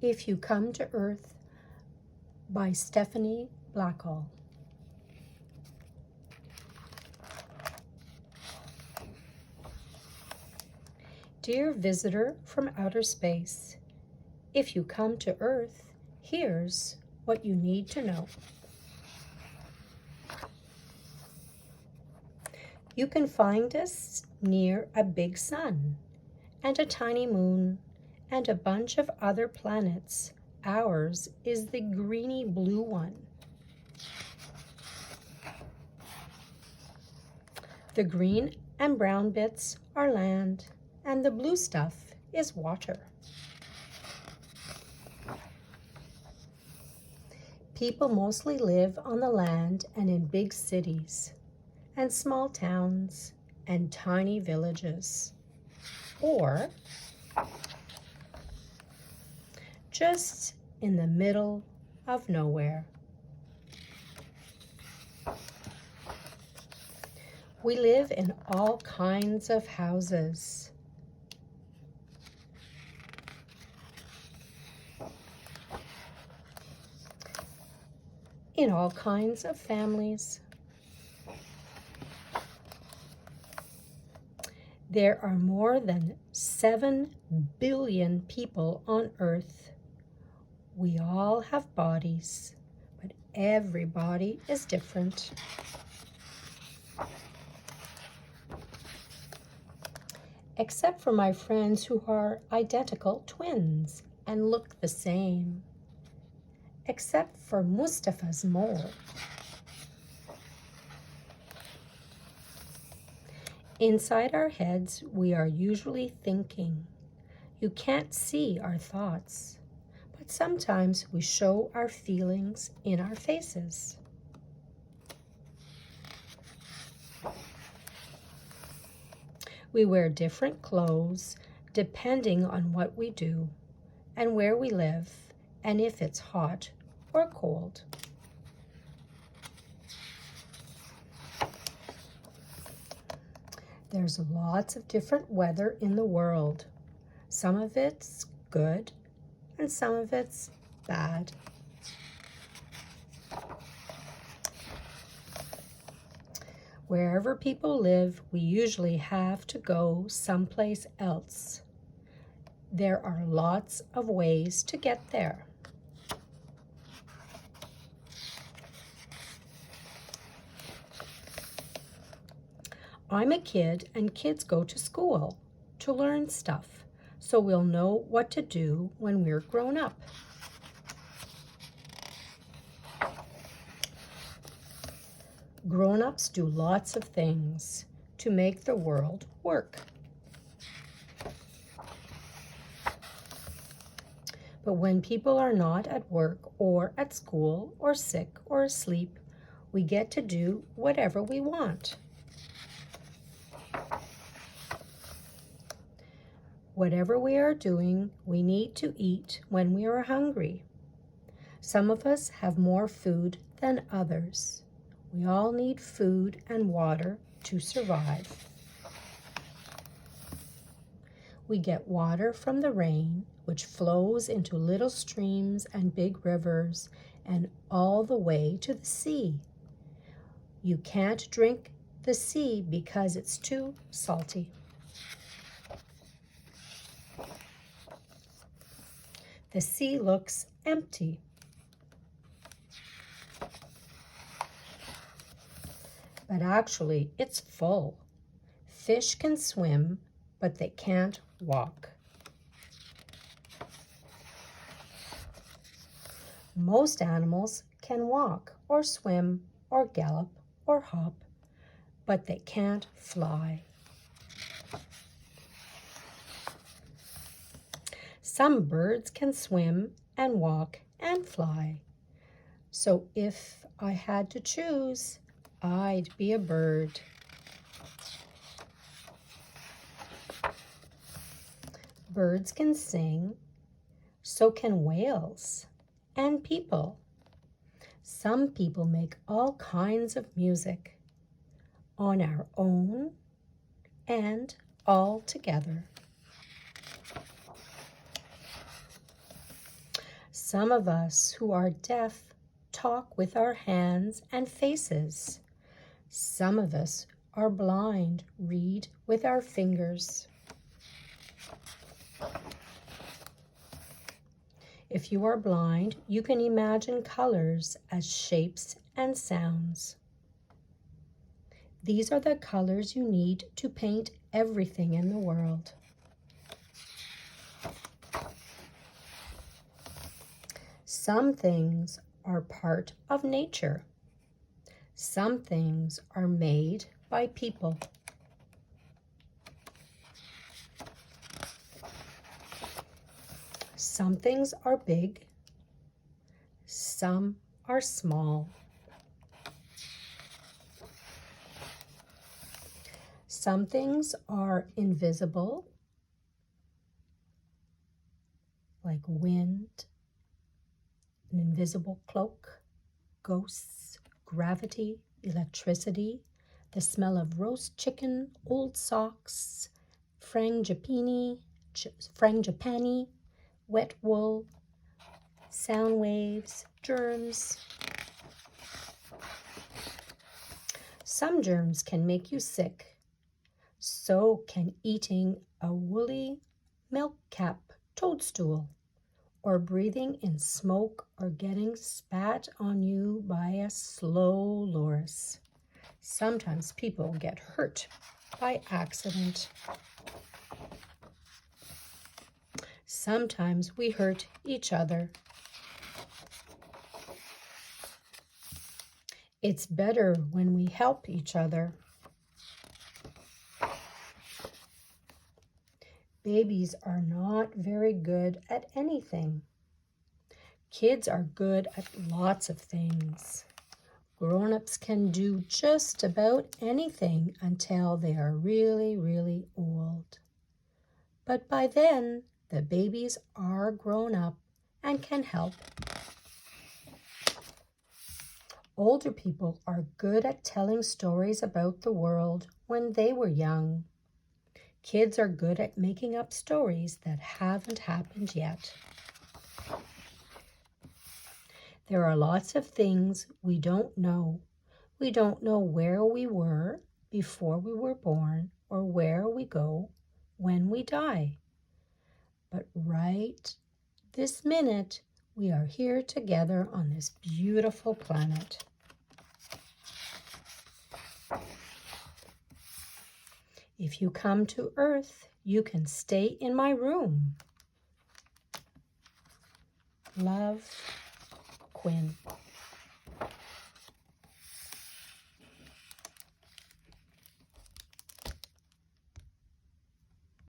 If You Come to Earth by Stephanie Blackall. Dear visitor from outer space, if you come to Earth, here's what you need to know. You can find us near a big sun and a tiny moon and a bunch of other planets. Ours is the greeny blue one. The green and brown bits are land, and the blue stuff is water. People mostly live on the land and in big cities, and small towns, and tiny villages, or just in the middle of nowhere. We live in all kinds of houses. In all kinds of families. There are more than 7 billion people on Earth. We all have bodies, but every body is different. Except for my friends who are identical twins and look the same. Except for Mustafa's mole. Inside our heads, we are usually thinking. You can't see our thoughts, but sometimes we show our feelings in our faces. We wear different clothes depending on what we do and where we live and if it's hot or cold. There's lots of different weather in the world. Some of it's good and some of it's bad. Wherever people live, we usually have to go someplace else. There are lots of ways to get there. I'm a kid, and kids go to school to learn stuff, so we'll know what to do when we're grown up. Grown-ups do lots of things to make the world work. But when people are not at work or at school or sick or asleep, we get to do whatever we want. Whatever we are doing, we need to eat when we are hungry. Some of us have more food than others. We all need food and water to survive. We get water from the rain, which flows into little streams and big rivers and all the way to the sea. You can't drink the sea because it's too salty. The sea looks empty. But actually, it's full. Fish can swim, but they can't walk. Most animals can walk or swim or gallop or hop, but they can't fly. Some birds can swim and walk and fly. So if I had to choose, I'd be a bird. Birds can sing, so can whales and people. Some people make all kinds of music on our own and all together. Some of us who are deaf talk with our hands and faces. Some of us are blind, read with our fingers. If you are blind, you can imagine colors as shapes and sounds. These are the colors you need to paint everything in the world. Some things are part of nature. Some things are made by people. Some things are big. Some are small. Some things are invisible, like wind, an invisible cloak, ghosts, gravity, electricity, the smell of roast chicken, old socks, frangipani, wet wool, sound waves, germs. Some germs can make you sick. So can eating a woolly milk cap toadstool, or breathing in smoke, or getting spat on you by a slow loris. Sometimes people get hurt by accident. Sometimes we hurt each other. It's better when we help each other. Babies are not very good at anything. Kids are good at lots of things. Grown-ups can do just about anything until they are really, really old. But by then, the babies are grown up and can help. Older people are good at telling stories about the world when they were young. Kids are good at making up stories that haven't happened yet. There are lots of things we don't know. We don't know where we were before we were born or where we go when we die. But right this minute, we are here together on this beautiful planet. If you come to Earth, you can stay in my room. Love, Quinn.